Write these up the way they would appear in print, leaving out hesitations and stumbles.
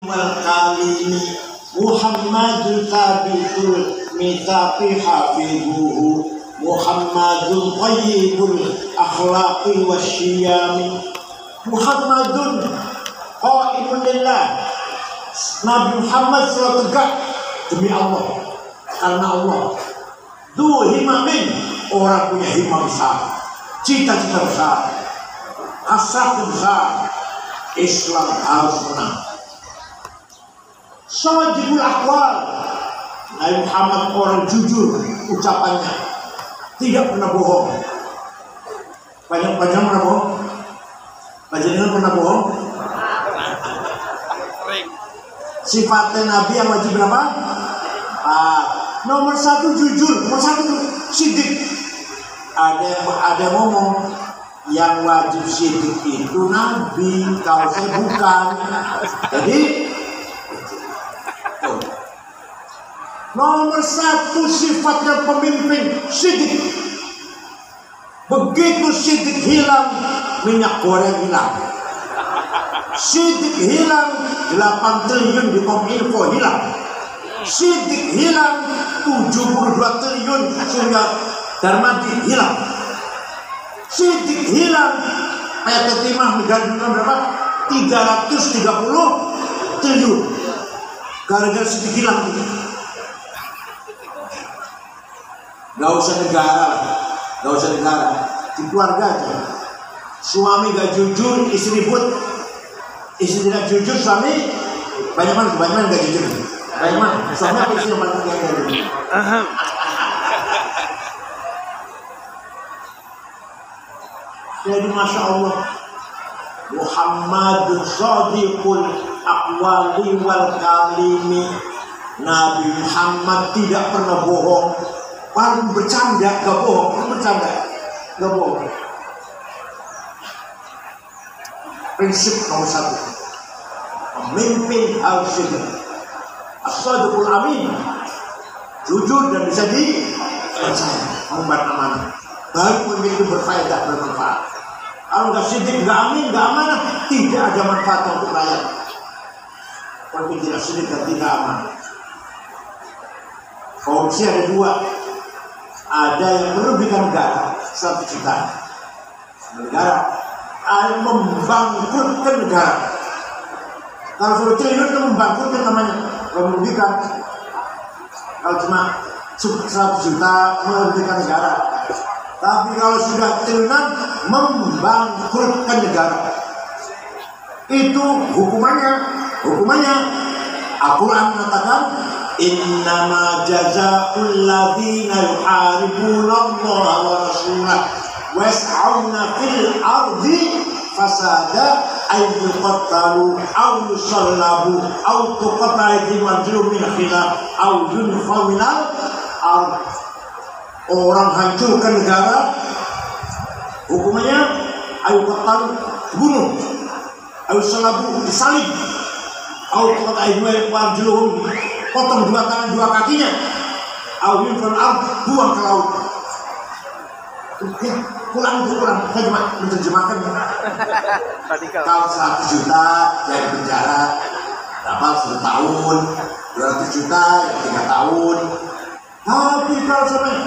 Al-Kalimi Muhammadul Thabitul Mitsaqi Hafidhuhu Muhammadul Qayyibul Akhlaqi Wasyiyami Muhammadun Qaimun Lillah. Nabi Muhammad selalu tegak demi Allah, karena Allah. Du himamin, orang punya himam besar, cita-cita besar, hasrat besar. Islam harus menang. Shadidul aqwal, Nabi Muhammad orang jujur ucapannya, tidak pernah bohong. Banyak pernah bohong? Panjenengan pernah bohong? Sifatnya Nabi yang wajib berapa? Nomor satu jujur, nomor satu sidik. Ada ngomong yang wajib sidik itu Nabi, kalau saya bukan. Jadi nomor satu sifatnya pemimpin sidik. Begitu sidik hilang, minyak goreng hilang. Sidik hilang, 8 triliun di Kominfo hilang. Sidik hilang, 72 triliun sehingga Darmadi hilang. Sidik hilang, PT Timah menggandungkan berapa? 330 triliun. Gara-gara sidik hilang. Gak usah negara, di keluarga aja. Suami gak jujur, istri ribut. Istri tidak jujur, suami banyak mana gak jujur. Banyak mana? Suami apa istri yang paling gak jujur? Jadi Masya Allah, Muhammadun Shadiqul Aqwali wal Kalimi. Nabi Muhammad tidak pernah bohong. Paling bercanda, gak bohong. Gak bohong. Prinsip nomor satu, pemimpin harus jujur. As-Shadiqul Amin, jujur dan bisa dipercaya, mengemban amanah. Baru pemimpin itu berfaedah, bermanfaat. Kalau nggak sidik, nggak amin, nggak amanah, tidak ada manfaat untuk rakyat. Pemimpin tidak sidik dan tidak amanah. Korupsi ada dua. Ada yang merugikan negara 100 juta. Negara ada membangkrutkan negara. Kalau sudah triliun itu membangkrutkan namanya, merugikan. Kalau cuma 100 juta merugikan negara. Tapi kalau sudah triliunan membangkrutkan negara. Itu hukumannya Al-Quran mengatakan, innama jazaa'ul ladzina yuharibuna Allah wa rasulahu wa yas'auna fil ardi fasada ay yuqattalu aw yusallabu aw tuqatta aydihim wa arjuluhum min khilaf aw yunfaw minal ard. Orang hancurkan negara, hukumannya ayu qattalu, bunuh, aw yusallabu, disalib, aw tuqatta aydihim wa arjuluhum, potong 2 tangan 2 kakinya, aw yunfaw minal ard, buang ke laut. Pulang, saya cuma menerjemahkan. Kalau 100 juta yang penjara, berapa 1 tahun, 200 juta yang 3 tahun. Tapi kalau sampai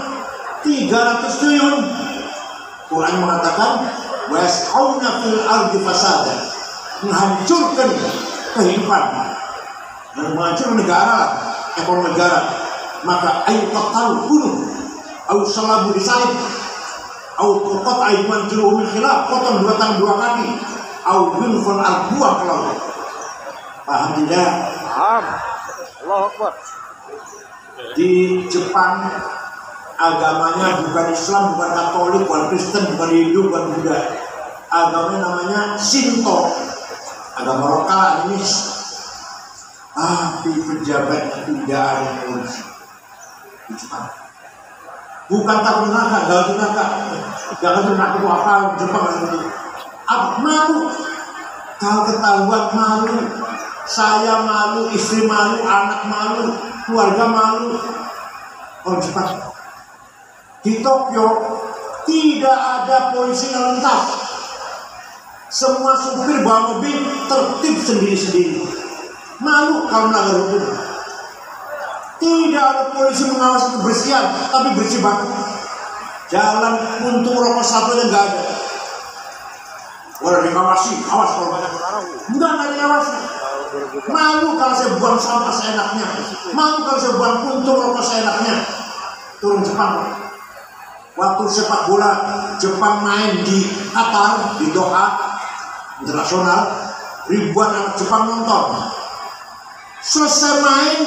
300 triliun, Quran mengatakan was'auna fil ardi fasada, menghancurkan kehidupan dan menghancurkan negara, ekonomi negara. Maka ayu qatalu, bunuh, ayu salabu, disalib, au tuqat ayman juluhum khilaf, potong 2 tangan 2 kaki, au yunfal al-buah ke laut. Paham tidak? Paham. Allahu Akbar. Di Jepang agamanya bukan Islam, bukan Katolik, bukan Kristen, bukan Hindu, bukan Buddha. Agamanya namanya Shinto, agama lokal ini. Tapi pejabat tidak ada korupsi di Jepang. Bukan takut neraka, gak neraka. Jangan neraka itu apa? Jepang itu malu. Kalau ketahuan malu, saya malu, istri malu, anak malu, keluarga malu. Orang Jepang di Tokyo tidak ada polisi yang lintas. Semua supir bawa mobil tertib sendiri-sendiri. Malu kalau melanggar hukum. Tidak ada polisi mengawasi kebersihan, tapi bersih banget. Jalan puntung rokok satu yang nggak ada. Orang dikawasi, awas kalau banyak orang. Enggak ada dikawasi. Malu kalau saya buang sampah seenaknya. Malu kalau saya buang puntung rokok seenaknya. Turun Jepang. Waktu sepak bola Jepang main di Qatar, di Doha internasional, ribuan anak Jepang nonton. Selesai main,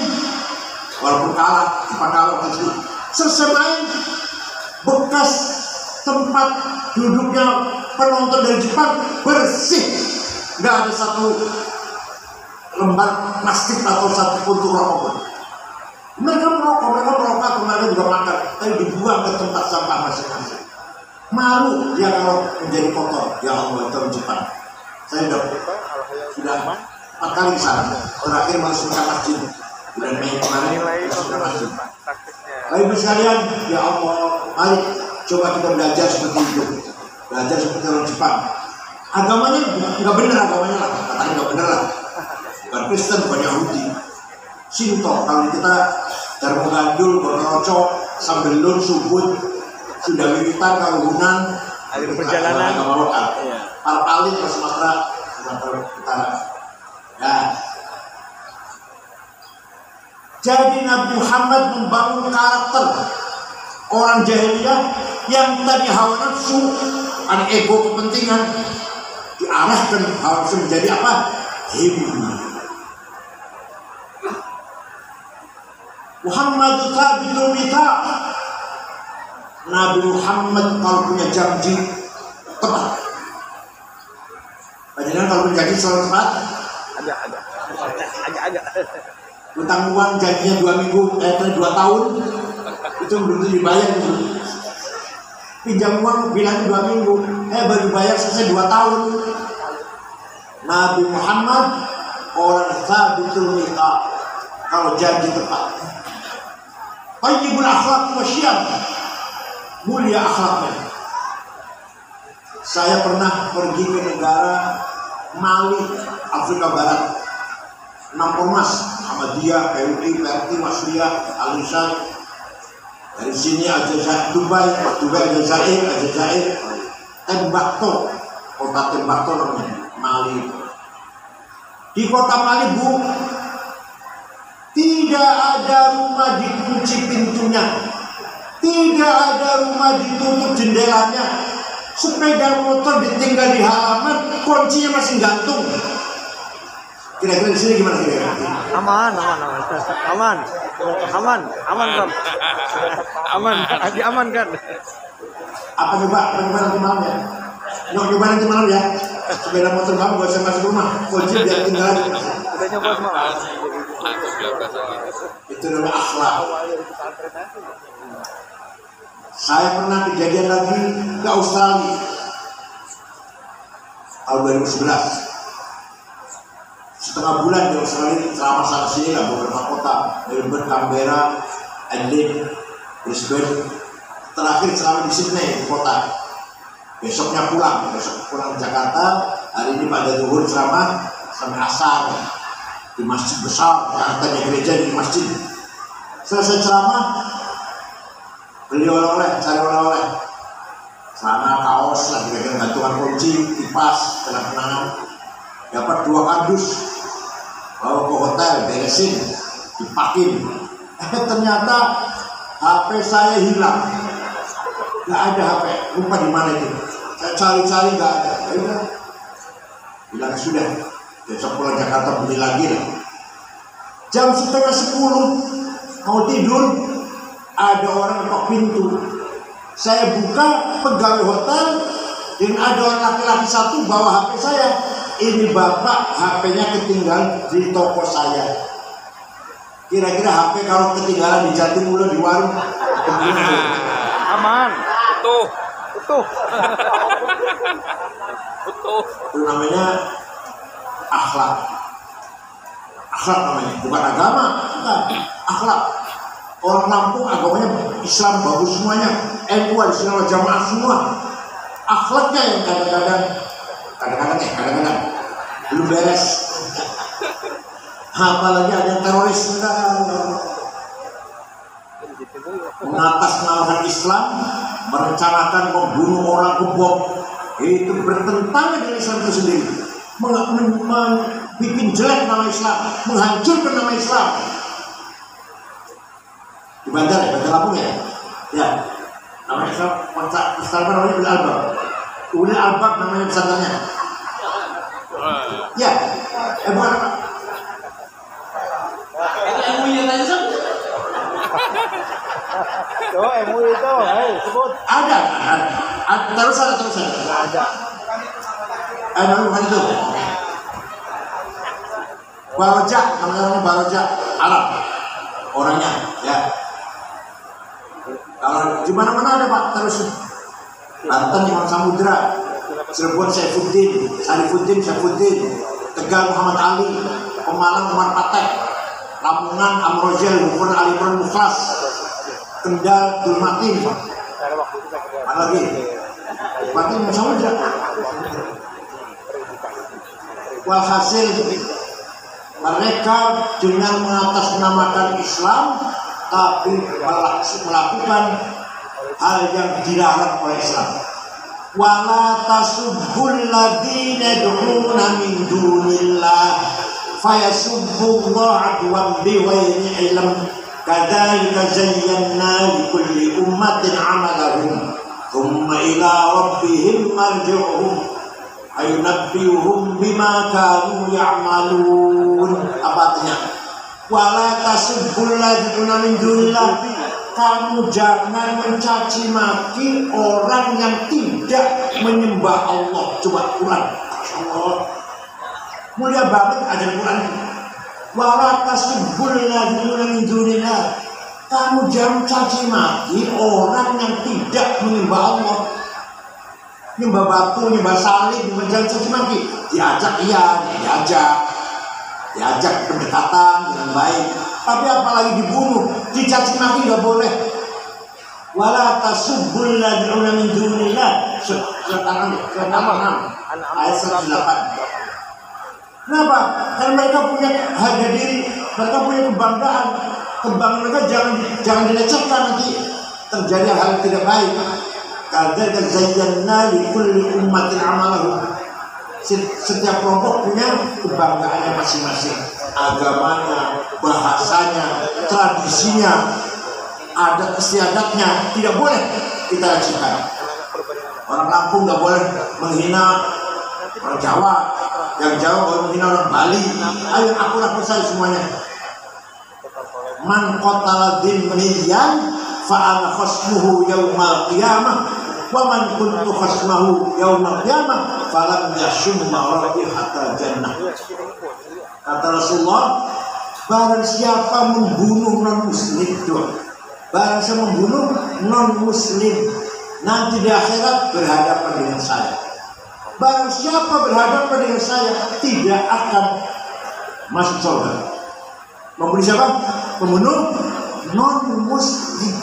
walaupun kalah, Jepang kalah waktu itu. Selesai main, bekas tempat duduknya penonton dari Jepang bersih, nggak ada satu lembar plastik atau satu puntung rokok pun. Mereka merokok, mereka juga makan, tapi dibuang ke tempat sampah masing-masing. Malu dia kalau menjadi kotor. Ya Allah, itu Jepang. Saya sudah 4 kali ke sana. Terakhir masuk ke masjid bulan Mei kemarin, masuk ke masjid. Baik sekalian, ya Allah, mari coba kita belajar seperti itu. Belajar seperti orang Jepang. Agamanya nggak benar, agamanya lah, katanya nggak benar lah. Bukan Kristen, bukan Yahudi. Shinto, kalau kita Dharma Gandul, Bonoroco, Sambelun, Subud, sudah wiritan, Kalungan, ada perjalanan agama lokal. Parpalin ke Sumatera Utara. Ya. Jadi Nabi Muhammad membangun karakter orang jahiliyah yang tadi hawa nafsu, ada ego, kepentingan, diarahkan hawa nafsu menjadi apa? Himmah. Muhammad thabitul mita. Nabi Muhammad kalau punya janji tepat. Bagaimana kalau punya janji selalu tepat? Ada. Utang uang janjinya 2 minggu, 2 tahun, itu belum dibayar itu. Pinjam uang bilang 2 minggu, baru bayar selesai 2 tahun. Nabi Muhammad orang thabitul mita, kalau janji tepat. Tayyibul akhlaq wa syiyam, mulia akhlaknya. Saya pernah pergi ke negara Mali, Afrika Barat, 6 ormas, Ahmadiyah, PUI, PRT, Masriyah, Al-Isan. Dari sini Dubai, Aljazair, Tembakto, kota Tembakto namanya, Mali. Di kota Mali, Bu, tidak ada rumah dikunci pintunya, tidak ada rumah ditutup jendelanya, sepeda motor ditinggal di halaman, kuncinya masih gantung. Kira-kira di sini gimana kira-kira? Aman kan? Aman kan? Apa coba nanti malam ya? Nyoba nanti malam ya. Sepeda motor kamu gak usah masuk rumah, kunci biar tinggal aja. Udah nyoba semalam. Itu namanya akhlak. Saya pernah kejadian lagi ke Australia tahun 2011. Setengah bulan di Australia, selama sana sini lah beberapa kota, Melbourne, Canberra, Adelaide, Brisbane. Terakhir selama di Sydney, di kota. Besok pulang ke Jakarta. Hari ini pada zuhur ceramah sampai asar di masjid besar, Jakarta gereja di masjid. Selesai ceramah, beli oleh-oleh, cari oleh-oleh, celana, kaos, lagi gantungan kunci, kipas, kenang-kenangan. Dapat 2 kardus, bawa ke hotel, beresin, dipakin. Ternyata HP saya hilang, nggak ada HP, lupa di mana itu. Saya cari-cari nggak ada, bilang sudah, besok pulang Jakarta beli lagi lah. Jam 9:30 mau tidur, ada orang ketok pintu. Saya buka, pegawai hotel, dan ada orang laki-laki satu bawa HP saya. Ini bapak HP-nya ketinggalan di toko saya. Kira-kira HP kalau ketinggalan di Jatimulyo di warung, aman. Utuh. Itu namanya akhlak. Akhlak namanya, bukan agama, bukan. Akhlak. Orang Lampung agamanya Islam bagus semuanya, NU Ahlussunnah wal Jamaah semua. Akhlaknya yang kadang-kadang belum beres. Apalagi ada teroris mengatasnamakan Islam, merencanakan membunuh orang kebom, itu bertentangan dengan Islam itu sendiri, bikin jelek nama Islam, menghancurkan nama Islam. Di Banjar ya, Banjar Lampung ya, ya, nama Islam, pesantren namanya Ulil Albab. Ulil Albab namanya pesantrennya. Ya, bukan. MUI tadi kan? Oh, MUI itu, sebut. Ada. Terus ada. Ada. Bukan itu. Baroja, namanya Baroja, Arab. Orangnya, ya. Kalau di mana-mana ada Pak, terus. Banten Imam Samudra, Cirebon Saifuddin, Saifuddin, Tegal Muhammad Ali, Pemalang Umar Patek, Lamongan Amrozil, Gubernur Ali Pran Mukhlas, Kendal Dulmatin, mana lagi? Matin Samudra. Walhasil mereka dengan mengatasnamakan Islam tapi melakukan hal yang dilarang oleh Islam. Wala tasubbul ladzina yad'una min dunillah fayasubbullaha adwan bighairi ilm kadzalika zayyana likulli ummatin 'amalahum thumma ila rabbihim marji'uhum ayunabbi'uhum bima kanu ya'malun. Apa artinya? Wala tasubbul ladzina min dunillah, kamu jangan mencaci maki orang yang tidak menyembah Allah. Coba Quran, Allah mulia banget ajaran Quran. Wala tasubbul ladzina min dunillah, kamu jangan caci maki orang yang tidak menyembah Allah. Nyembah batu, nyembah salib, nyembah, jangan caci maki. Diajak iya, diajak pendekatan dengan baik. Tapi apalagi dibunuh, dicaci maki nggak boleh. Wala tasubbul ladzina min dunillah. Surat 6 ayat 108. Kenapa? Karena mereka punya harga diri, mereka punya kebanggaan. Kebanggaan mereka jangan dilecehkan, nanti terjadi hal yang tidak baik. Kadzalika zayyana likulli ummatin 'amalahum. Setiap kelompok punya kebanggaannya masing-masing, agamanya, bahasanya, tradisinya, adat istiadatnya, tidak boleh kita lecehkan. Orang Lampung nggak boleh menghina orang Jawa, yang Jawa boleh menghina orang Bali. Ayo aku saya semuanya. Man qatala dhimmiyan fa ana khasmuhu yaumal qiyamah. Wa man kuntu khasmahu yaumal qiyamah falam yashumma raihata jannah. Kata Rasulullah, barang siapa membunuh non muslim, barang siapa membunuh non muslim, nanti di akhirat berhadapan dengan saya. Barang siapa berhadapan dengan saya tidak akan masuk surga. Membunuh siapa? Membunuh non muslim.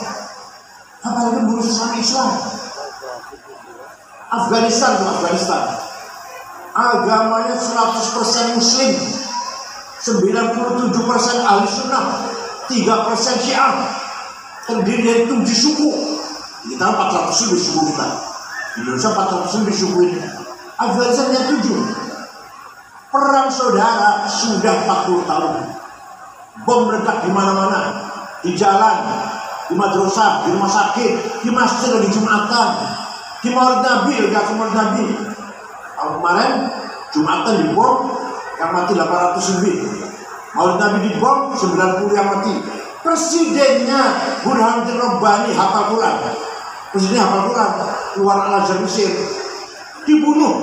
Apalagi membunuh sesama Islam. Afghanistan, agamanya 100% muslim, 97% ahli sunnah, 3% syiah, terdiri dari 7 suku. Kita 400 lebih suku kita. Indonesia 400 lebih suku ini. Afghanistan yang 7. Perang saudara sudah 40 tahun. Bom meledak di mana-mana, di jalan, di madrasah, di rumah sakit, di masjid, di Jumatan. Di Maulid Nabi, gak ke Maulid Nabi. Tahun kemarin Jumatan dibom, yang mati 800 lebih. Maulid Nabi dibom, 90 yang mati. Presidennya Burhanuddin Rabbani hafal Quran. Presidennya hafal Quran, keluar Al-Azhar Mesir, dibunuh.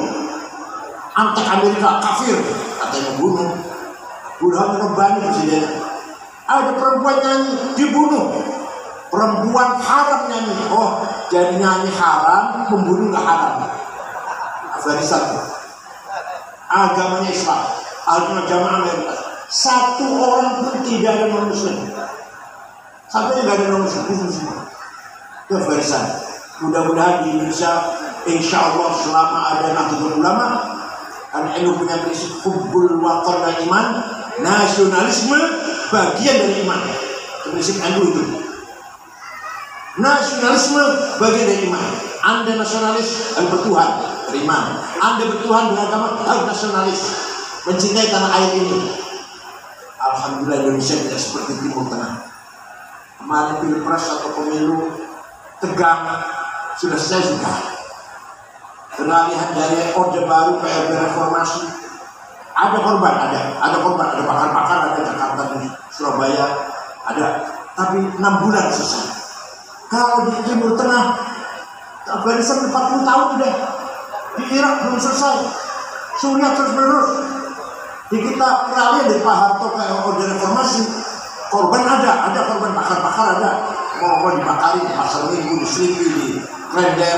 Antek Amerika, kafir, katanya bunuh. Burhanuddin Rabbani presidennya. Ada perempuan nyanyi, dibunuh. Perempuan haram nyanyi. Oh, jadi nyanyi haram, membunuh nggak haram. Afghanistan, agamanya Islam, agama jamaah Amerika. Satu orang pun tidak ada non muslim. Satunya nggak ada non muslim, semua. Itu Afghanistan. Mudah-mudahan di Indonesia, insya Allah selama ada Nahdlatul Ulama, karena ilmu punya prinsip hubbul watan dan iman, Nasionalisme bagian dari iman. Prinsip NU itu. Nasionalisme bagian dari iman. Anda nasionalis harus bertuhan, beriman. Anda bertuhan beragama harus nasionalis, mencintai tanah air ini. Alhamdulillah Indonesia tidak seperti Timur Tengah. Kemarin pilpres atau pemilu tegang sudah selesai sudah. Peralihan dari Orde Baru ke Orde Reformasi. Ada korban, ada korban, ada bakar-bakar, ada Jakarta di Surabaya, ada. Tapi 6 bulan selesai. Kalau di Timur Tengah, Afghanistan 40 tahun sudah. Di Irak belum selesai. Suriah terus menerus. Di kita peralihan dari Pak Harto ke Orde Reformasi, korban ada korban bakar-bakar ada. Mau dibakari di Pasar Minggu, di Selipi, di Klender,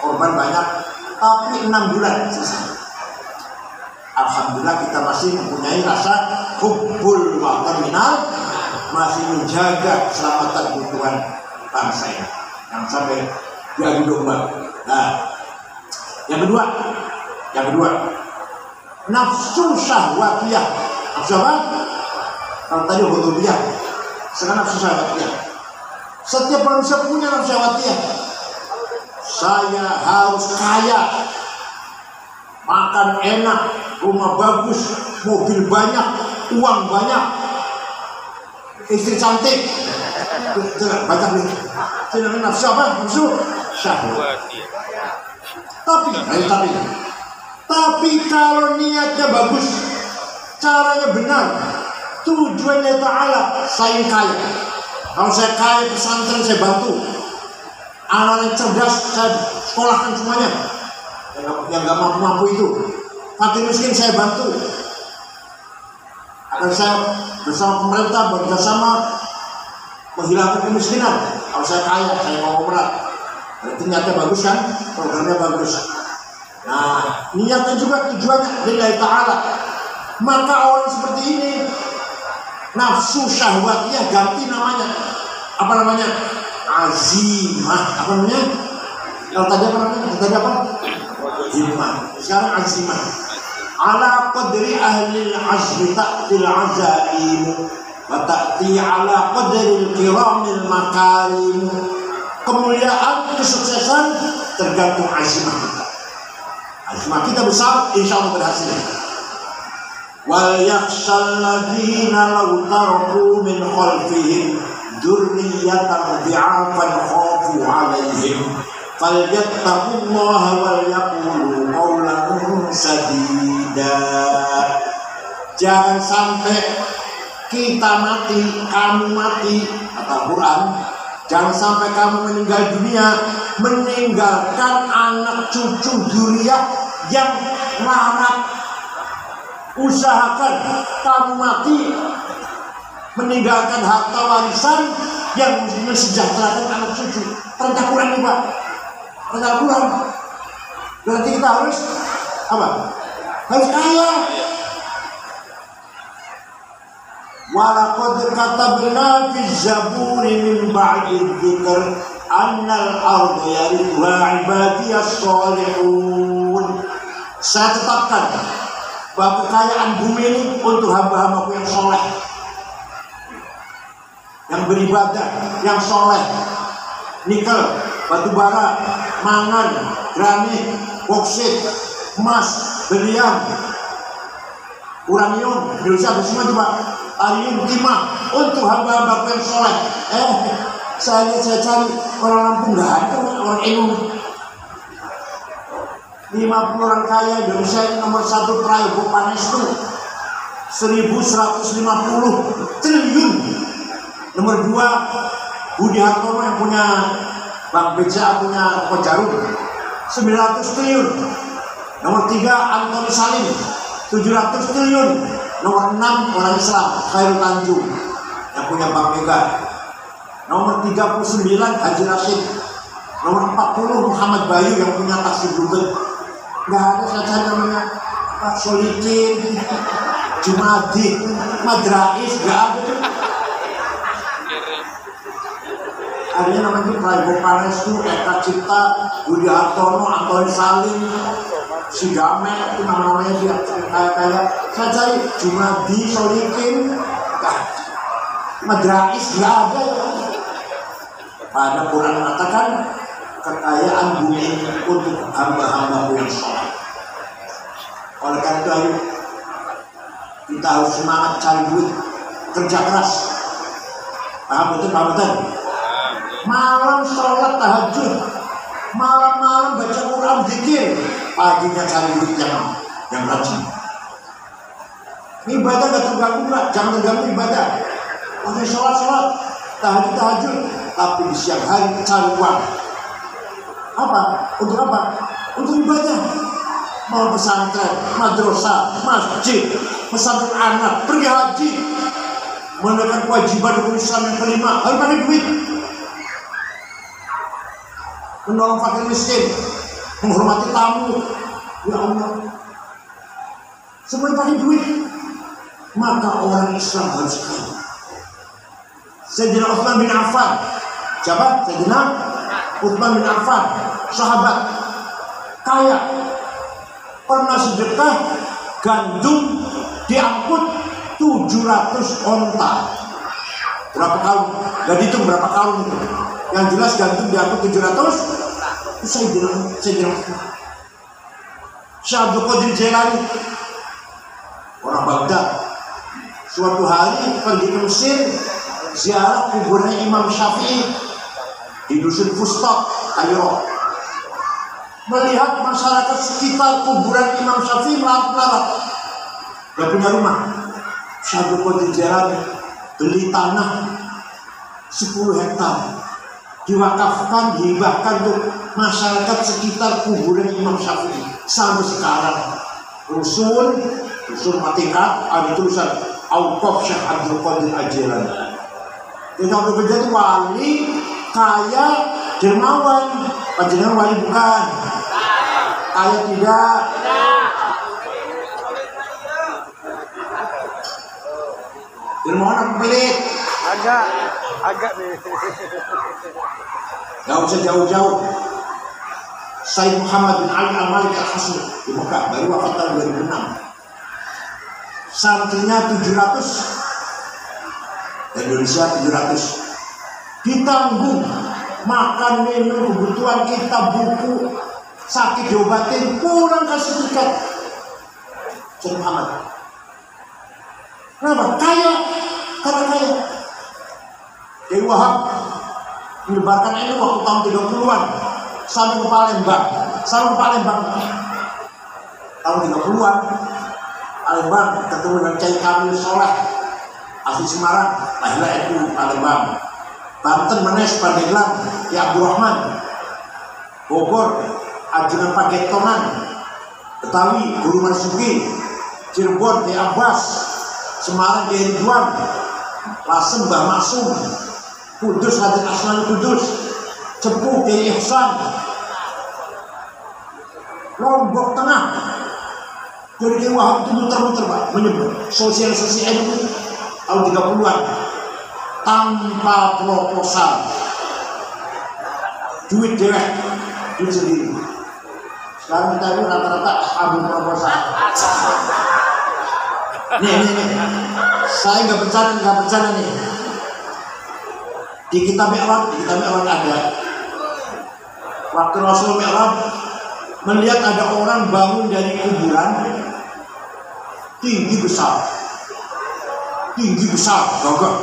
korban banyak. Tapi 6 bulan selesai. Alhamdulillah kita masih mempunyai rasa hubbul watan minal, masih menjaga keselamatan kebutuhan bangsa ini. Yang sampai diadu domba. Nah, yang kedua, nafsu syahwatiyah. Nafsu apa? Kalau tadi hudubiyah, sekarang nafsu syahwatiyah. Setiap manusia punya nafsu syahwatiyah. Saya harus kaya, makan enak, rumah bagus, mobil banyak, uang banyak, istri cantik. Banyak nih. Tidak nafsu apa? Nafsu syahwat. Tapi kalau niatnya bagus, caranya benar, tujuannya ta'ala, saya kaya. Kalau saya kaya pesantren saya bantu, anak-anak cerdas saya sekolahkan semuanya. Yang gak mampu itu, fakir miskin saya bantu. Akan saya bersama pemerintah bekerjasama menghilangkan kemiskinan. Kalau saya kaya, saya mau umrah. Berarti niatnya bagus kan? Programnya bagus. Nah, niatnya juga tujuannya lillahi ta'ala. Maka orang seperti ini, nafsu syahwatnya ganti namanya. Apa namanya? Azimah. Apa namanya? Kalau tadi apa namanya? Tadi apa? Himmah. Sekarang azimah. Ala qadri ahli al-azmi ta'til azaim wa ta'ti ala qadri al-kiramil makarim. Kemuliaan, kesuksesan tergantung azimah kita. Azimah kita besar, insya Allah berhasil. Wal yakhshal ladzina law taraku min khalfihim dzurriyyatan dhi'afan khafu 'alaihim falyattaqullaha wal yaqulu qawlan sadida. Jangan sampai kita mati, kamu mati, kata Al-Quran. Jangan sampai kamu meninggal dunia meninggalkan anak cucu dzurriyyah yang larat. Usahakan kamu mati meninggalkan harta warisan yang mensejahterakan anak cucu. Perintah Quran nih Pak. Perintah Quran. Berarti kita harus apa? Harus kaya. Walaqad katabna fi zaburi min ba'di dzikr annal arda yarithuha ibadiyas shalihun. Saya tetapkan bahwa kekayaan bumi ini untuk hamba-hambaku yang soleh, yang beribadah, yang soleh. Nikel, batu bara, mangan, granit, boksit, emas, berlian, uranium, Indonesia semua coba, aluminium, timah, untuk hamba-hambaku yang soleh. Saya cari orang Lampung nggak ada, orang Indonesia. 50 orang kaya Indonesia ini nomor 1 Prayogo Pangestu 1150 triliun. Nomor 2 Budi Hartono yang punya Bank BCA, punya Kojarum 900 triliun. Nomor 3 Antoni Salim 700 triliun. Nomor 6 orang Islam Khairul Tanjung yang punya Bank Mega. Nomor 39 Haji Rashid. Nomor 40 Muhammad Bayu yang punya taksi Bluebird. Nggak ada saja namanya Pak Solikin, Jumadi, Madrais, nggak ada. Adanya namanya Prayogo Pangestu, Eka Cipta, Budi Hartono, Antoni Salim, si Gamek itu namanya dia kayak saya cari Jumadi, Solikin, Madrais nggak ada. Pada Quran mengatakan kekayaan bumi ini untuk hamba-hamba yang soleh. Oleh karena itu ayo kita harus semangat cari duit, kerja keras. Paham betul, paham betul? Malam sholat tahajud, malam-malam baca Quran, zikir, paginya cari duit yang rajin. Ibadah gak terganggu, jangan terganggu ibadah. Oke, sholat, tahajud, tapi di siang hari cari uang. Apa? Untuk apa? Untuk ibadah. Mau pesantren, madrasah, masjid, pesantren anak, pergi haji, menekan kewajiban urusan yang kelima, harus pakai duit. Menolong fakir miskin, menghormati tamu, ya Allah, semua pakai duit. Maka orang Islam harus kaya. Sayyidina Utsman bin Affan, siapa? Sayyidina Utsman bin Affan, sahabat kaya, pernah sedekah gandum diangkut 700 onta. Berapa kalung? Gak dihitung berapa kalung itu. Yang jelas gandum diangkut 700. Itu Sayyidina Utsman. Syekh Abdul Qadir Jailani, orang Baghdad, suatu hari pergi ke Mesir, ziarah kuburnya Imam Syafi'i di dusun Fustat, Kairo. Melihat masyarakat sekitar kuburan Imam Syafi'i melarat-melarat, gak punya rumah. Syekh Abdul Qadir Jailani beli tanah 10 hektar, diwakafkan, dihibahkan untuk masyarakat sekitar kuburan Imam Syafi'i. Sampai sekarang rusun Matika ada tulisan Auqaf Syekh Abdul Qadir Jailani. Syekh Abdul Qadir itu wali kaya dermawan. Panjenengan wali bukan? Kaya tidak? Dermawan apa pelit? Agak nih. Gak usah jauh-jauh. Sayyid Muhammad bin Ali Al-Malik Al-Hasni di Mekah, baru wafat tahun 2006. Santrinya 700, Indonesia 700. Ditanggung makan, minum, kebutuhan kita, buku, sakit diobatin, pulang kasih tiket. Sayyid Muhammad. Kenapa? Kaya, karena kaya. Kiai Wahab menyebarkan ini waktu tahun 30-an sampai ke Palembang. Tahun 30-an Palembang ketemu dengan Kiai Kamil Soleh asli Semarang, lahirlah itu Palembang. Banten Menes Pandeglang Kiai Abdurrahman, Bogor Ajunan Pagetonan, Betawi Guru Marsuki, Cirebon Kiai Abbas, Semarang Kiai Ridwan, Lasem Mbah Maksum, Kudus Hadir Asman Kudus, Cepu Kiai Ihsan, Lombok Tengah. Jadi Kiai Wahab itu muter-muter Pak, menyebut sosialisasi NU tahun 30-an tanpa proposal, duit dewek, duit sendiri. Sekarang kita itu rata-rata ambil proposal. Nih, saya nggak bercanda nih. Di kitab Mi'raj ada. Waktu Rasul Mi'raj melihat ada orang bangun dari kuburan tinggi besar, gagah.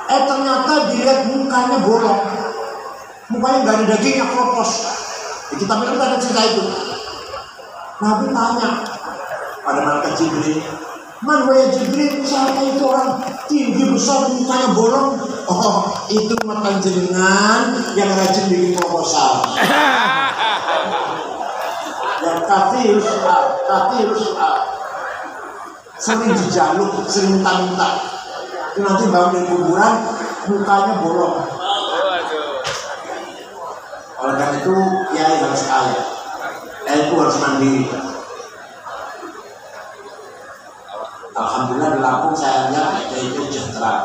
Ternyata dilihat mukanya bolong, mukanya nggak ada dagingnya, kropos. Di kitab Mi'raj ada cerita itu. Nabi tanya pada malaikat Jibril, "Man wa ya Jibril, siapa itu orang tinggi besar mukanya bolong?" "Oh, itu makan jenengan yang rajin bikin proposal." Yang kafir soal sering dijaluk, sering minta-minta. Itu nanti bangun dari kuburan mukanya bolong. Oleh karena itu kiai harus kaya, itu harus mandiri. Alhamdulillah di Lampung saya lihat kiai itu sejahtera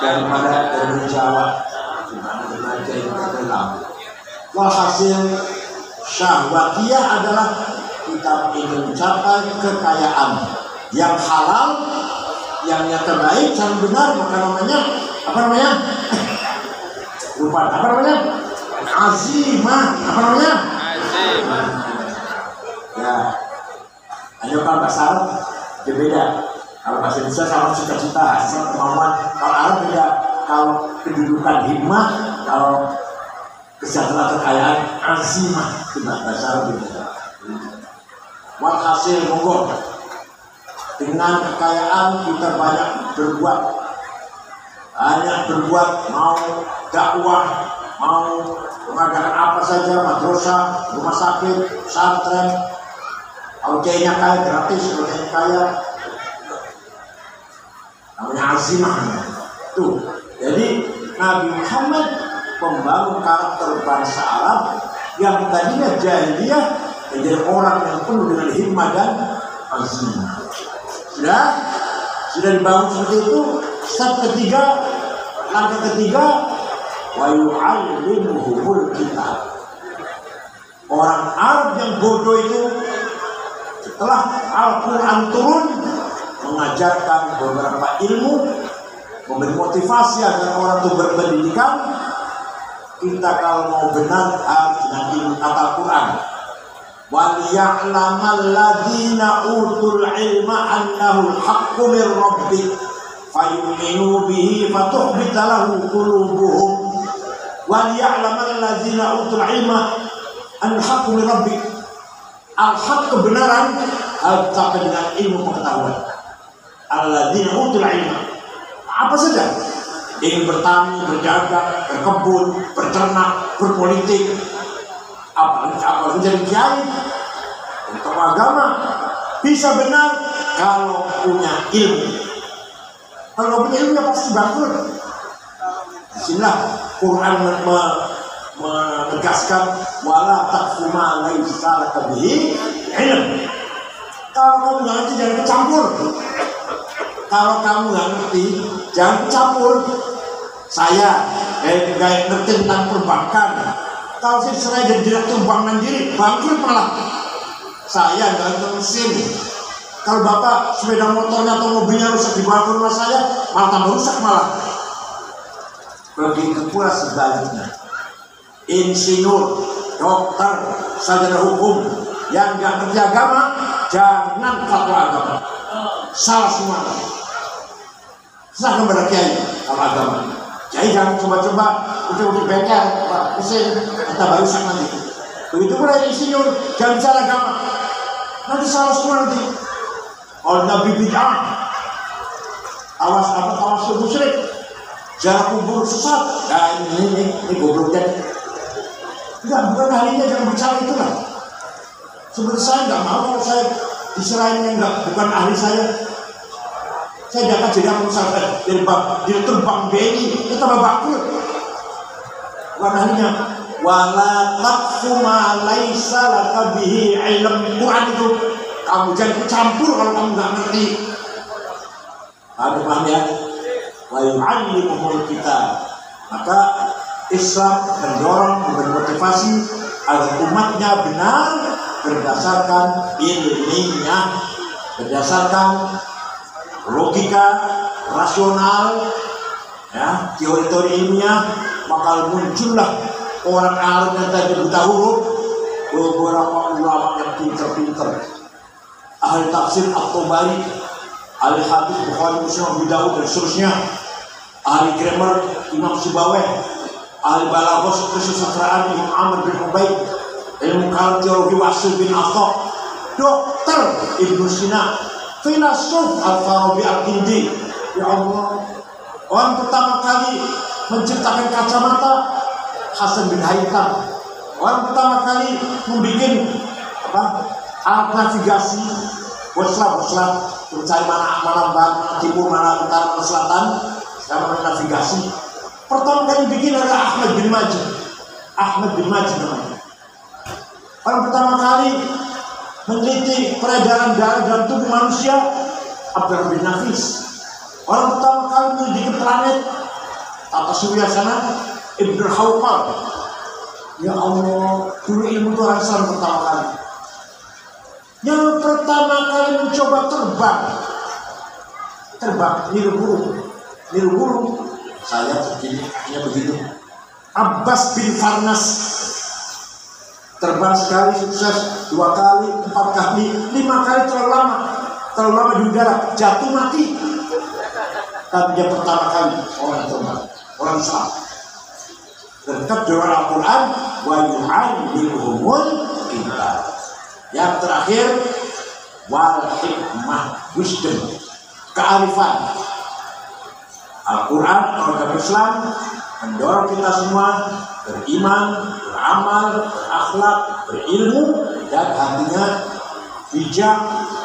daripada dari Jawa. Gimana kiai itu dari Lampung. Walhasil syahwatiyah adalah kita ingin mencapai kekayaan yang halal, yang terbaik, yang benar, maka namanya apa namanya? Lupa, apa namanya? Azimah, apa namanya? Azimah. Ya, hanya kalau bahasa Arab berbeda. Kalau bahasa Indonesia sama cita-cita, hasrat, kemauan. Kalau Arab beda. Kalau kedudukan hikmah, kalau kesejahteraan kekayaan, azimah, itu bahasa Arab berbeda. Walhasil monggo, dengan kekayaan kita banyak berbuat, mau dakwah, mau mengadakan apa saja, madrasah, rumah sakit, pesantren. Kalau kayaknya kaya gratis, kalau kayaknya kaya, namanya azimah. Tuh, jadi Nabi Muhammad membangun karakter bangsa Arab yang tadinya jahiliyah menjadi orang yang penuh dengan hikmah dan azimah. Sudah dibangun seperti itu. Langkah ketiga, wa yu'allimuhumul kitab. Orang Arab yang bodoh itu setelah Al-Quran turun mengajarkan beberapa ilmu, memberi motivasi agar orang itu berpendidikan. Kita kalau mau benar harus dengan ilmu Al-Quran. وَلِيَعْلَمَ الَّذِينَ أُوتُوا الْعِلْمَ أَنَّهُ الْحَقُّ مِنْ رَبِّكَ فَيُؤْمِنُوا بِهِ فَتُخْبِتَ لَهُ قُلُوبُهُمْ وَلِيَعْلَمَ الَّذِينَ أُوتُوا الْعِلْمَ أَنَّهُ الْحَقُّ مِنْ رَبِّكَ. Al-haq, kebenaran, harus sampai dengan ilmu pengetahuan. Alladzina utul ilma, apa saja, ingin bertani, berdagang, berkebun, berternak, berpolitik, apa menjadi kiai, untuk agama, bisa benar kalau punya ilmu. Kalau punya ilmu ya pasti bangkrut. Disinilah Quran menegaskan wala taqfu ma laysa laka bihi ilm. Kalau kamu nggak ngerti jangan kecampur. Kalau kamu nggak ngerti jangan kecampur. Saya nggak ngerti tentang perbankan. Kalau saya jadi direktur bank mandiri, bangkrut malah. Saya nggak ngerti mesin. Kalau bapak sepeda motornya atau mobilnya rusak dibawa ke rumah saya, malah tambah rusak malah. Begitu pula sebaliknya. Insinyur, dokter, sarjana hukum yang nggak ngerti agama, jangan fatwa agama. Salah semua. Silahkan pada kiai kalau agama. Kiai jangan coba-coba untuk bengkel, mesin, entah baru rusak nanti. Begitu pula insinyur, jangan bicara agama. Nanti salah semua nanti. Kalau Nabi bid'ah, awas musyrik, jarak kubur sesat. Nah ini gobloknya. Enggak, bukan ahlinya, jangan bicara itulah. Sebenarnya saya nggak mau kalau saya diserahin yang bukan ahli saya. Saya dapat jadi pengusaha dari direktur bank BNI, itu tambah bangkrut. Bukan ahlinya. Wala taqfu ma laisa laka bihi ilm. Quran itu kamu jangan campur kalau kamu nggak ngerti. Paham ya? Wa yu'allimuhumul kitab. Maka Islam mendorong, memberi motivasi agar umatnya benar berdasarkan ilmiah, berdasarkan logika rasional, ya, teori-teori ilmiah. Maka muncullah orang alim yang tadi buta huruf, beberapa ulama yang pinter-pinter, ahli tafsir At-Tabari, ahli hadis Bukhari, Muslim, Abu Dawud dan seterusnya, ahli grammar Imam Sibawayh, ahli balaghah kesusastraan Imam Amr bin Ubaid, ilmu kalam teologi Wasil bin Atha, dokter Ibnu Sina, filosof Al-Farabi Al-Kindi. Ya Allah, orang pertama kali menciptakan kacamata Hasan bin Haytham. Orang pertama kali membuat alat navigasi, boslah mencari mana barat, mana timur, mana utara, mana selatan, sekarang navigasi. Pertama kali bikin adalah Ahmad bin Majid namanya. Orang pertama kali meneliti peredaran darah dalam tubuh manusia, Abdul bin Nafis. Orang pertama kali meneliti planet tata surya sana, Ibnu Hawqal. Ya Allah, dulu ilmu itu harus pertama kali. Yang pertama kali mencoba terbang niru burung. Saya begini, kakinya begitu. Abbas bin Farnas terbang sekali sukses, 2 kali, 4 kali, 5 kali terlalu lama di udara, jatuh mati. Tapi dia pertama kali orang terbang, orang Islam. Tetap dengan Al-Quran, wa yu'allimuhumul kitab. Yang terakhir, wal hikmah, wisdom, kearifan. Al-Quran, agama Islam mendorong kita semua beriman, beramal, berakhlak, berilmu, dan hatinya bijak,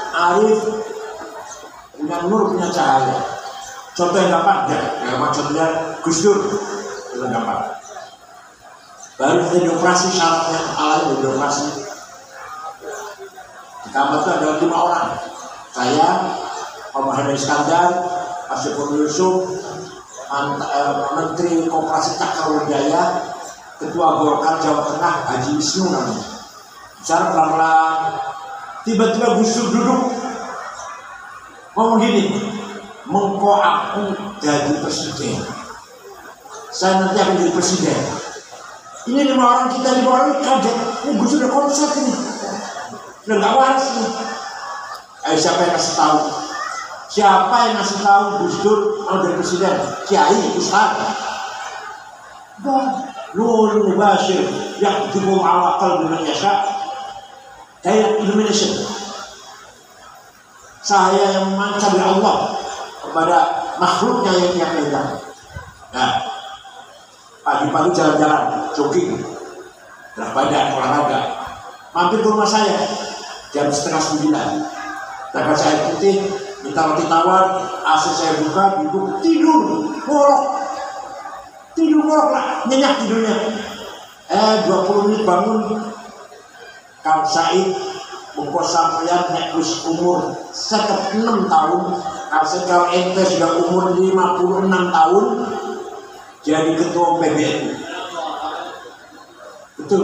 arif, punya nur, punya cahaya. Contoh yang gampang, contohnya Gus Dur, itu gampang. Baru kita dioperasi, syaratnya awalnya dioperasi. Di kamar itu ada 5 orang. Saya, Pak Muhammad Iskandar, Pak Syukur Yusuf, Menteri Koperasi Cakrawijaya, Ketua Golkar Jawa Tengah, Haji Wisnu namanya. Bicara pelan-pelan. Tiba-tiba Gus Dur duduk, ngomong gini, mengko aku jadi presiden. Saya nanti akan jadi presiden. Ini 5 orang kita, 5 orang kaget. Ini Gus Dur udah konsep ini. Udah gak waras nih. Ayo siapa yang kasih tahu? Siapa yang ngasih tahu Gus Dur mau jadi presiden? Kiai, Ustaz. Nur Mubashir yang dibuat awakal dengan yasa. Daya illumination. Saya yang memancar dari Allah kepada makhluknya yang dia pegang. Nah, pagi-pagi jalan-jalan, jogging, berat badan, olahraga. Mampir ke rumah saya jam 8:30. Dapat saya putih, minta roti tawar, AC saya buka, duduk, tidur, ngorok lah, nyenyak tidurnya. 20 menit bangun, Kang Said bungkus sampeyan nek wis umur 6 tahun, kalau ente sudah umur 56 tahun, jadi ketua PBNU. Betul.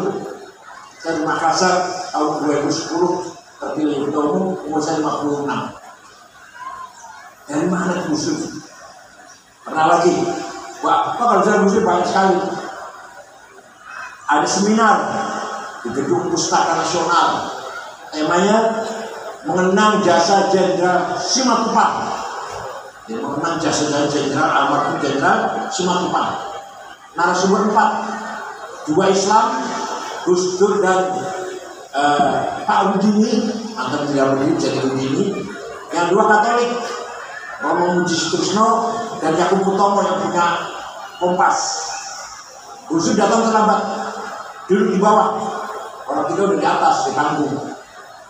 Saya di Makassar tahun 2010 terpilih ketua umum, umur saya 56. Dari mana musuh? Pernah lagi? Wah, kalau saya musuh banyak sekali. Ada seminar di Gedung Pustaka Nasional. Temanya mengenang jasa Jenderal Simatupang. Jadi mengenang jasa Jenderal almarhum Jenderal Simatupang. Narasumber 4, 2 Islam, Gus Dur dan Pak Rudini, antara 3 Rudini jadi Rudini. Yang 2 Katolik, Romo Muji Sutrisno dan Yakub Utomo yang punya Kompas. Gus Dur datang terlambat, duduk di bawah. Orang 3 udah di atas di panggung.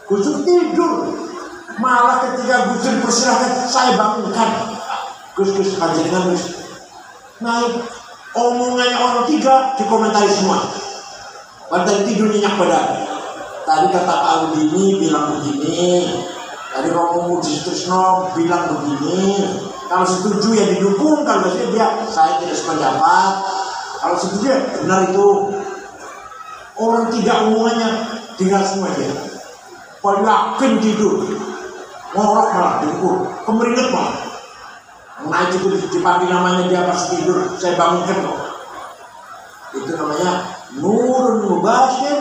Gus Dur tidur. Malah ketika Gus Dur dipersilahkan, saya bangunkan. Gus panjenengan Gus. Nah, omongannya orang 3 dikomentari semua. Padahal tidur nyenyak badan. Tadi kata Pak Udini bilang begini. Tadi Romo Muji Sutrisno bilang begini. Kalau setuju ya didukung, kalau tidak dia saya tidak sependapat. Kalau setuju ya benar itu. Orang 3 omongannya tinggal semua dia. Kalau yakin tidur, ngorok malah diukur, kemeringet malah. Naik itu dipanggil namanya dia pas tidur, saya bangunkan kok. Itu namanya Nurun Mubashir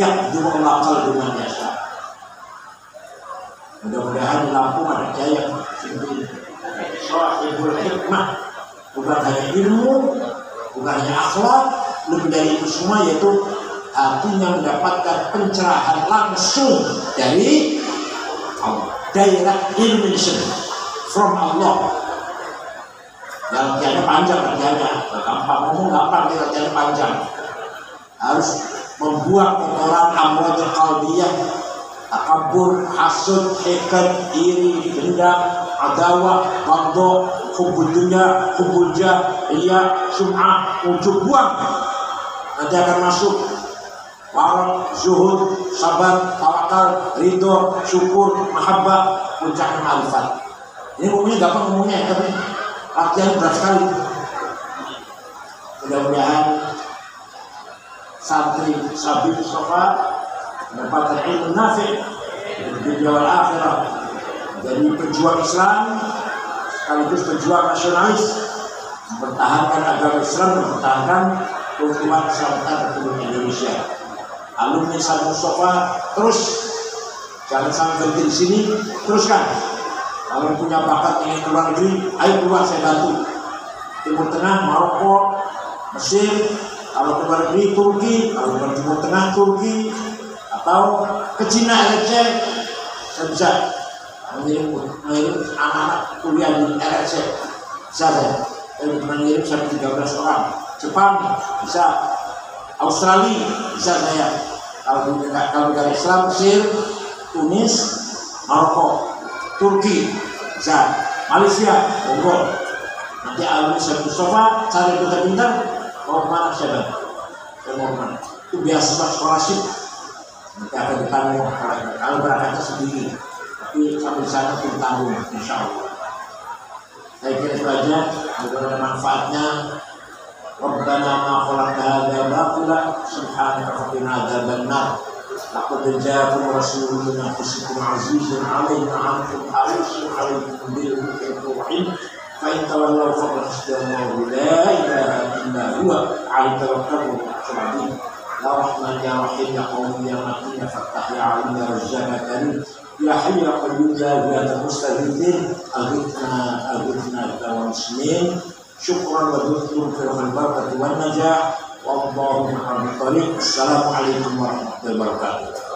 yang dimengelakal dengan jasa. Mudah-mudahan di Lampung ada jaya Sohibul Hikmah, bukan hanya ilmu, bukan hanya akhlak, lebih dari itu semua yaitu hatinya mendapatkan pencerahan langsung dari Allah, direct illumination from Allah. Yang latihannya panjang, latihannya gampang ngomong, gampang latihannya panjang. Harus membuang kotoran amradul qalbiyah, takabur, hasud, hikad, iri, dendam, adawah, baghdha, hubbud dunya, hubbul jah, riya, sum'ah, ujub, buang. Nanti akan masuk warok, zuhud, sabar, tawakal, ridho, syukur, mahabbah, puncaknya ma'rifat. Ini ngomongnya gampang ngomongnya, tapi latihan berat sekali. Mudah-mudahan santri Sabi Mustafa mendapatkan ilmu nafi, dunia wal akhirah. Jadi pejuang Islam sekaligus pejuang nasionalis, mempertahankan agama Islam, mempertahankan keutuhan keselamatan Republik Indonesia. Alumni Said Mustafa terus, jangan sampai berhenti di sini, teruskan. Kalau punya bakat ingin keluar negeri, ayo keluar, saya bantu. Timur Tengah, Maroko, Mesir, kalau keluar negeri Turki, kalau keluar Timur Tengah Turki, atau ke Cina RRC, saya bisa mengirim anak-anak kuliah di RRC, bisa saya mengirim sampai 13 orang. Jepang bisa, Australia bisa saya. Kalau negara Islam, Mesir, Tunis, Maroko, Turki bisa, Malaysia, monggo. Nanti alumni Said Mustafa cari pintar-pintar, mau kemana saya mau kemana. Itu beasiswa scholarship. Nanti akan ditanggung kalau berangkatnya sendiri, tapi sampai sana pun tanggung, insya Allah. Saya kira itu aja, ada manfaatnya. Rabbana ma khalaqta hadza batila subhanaka faqina adzabannar. Laqad ja'akum rasulun min anfusikum azizun 'alaihi 'ankum harisun 'alaikum bil mu'minin fa in tawallaw faqad hasbunallahu la ilaha illa huwa 'alaihi tawakkaltu sabiin. Ya Rahman ya Rahim ya Qawi ya Matin ya Fattah ya Alim ya Razzaq ya Karim ya Hayy ya Qayyum ya Ghiyyathal Mustaghithin aghithna ya muslimin. Syukran wa dzikran fil barakati wan najah. Wallahumma a'lam. Assalamualaikum warahmatullahi wabarakatuh.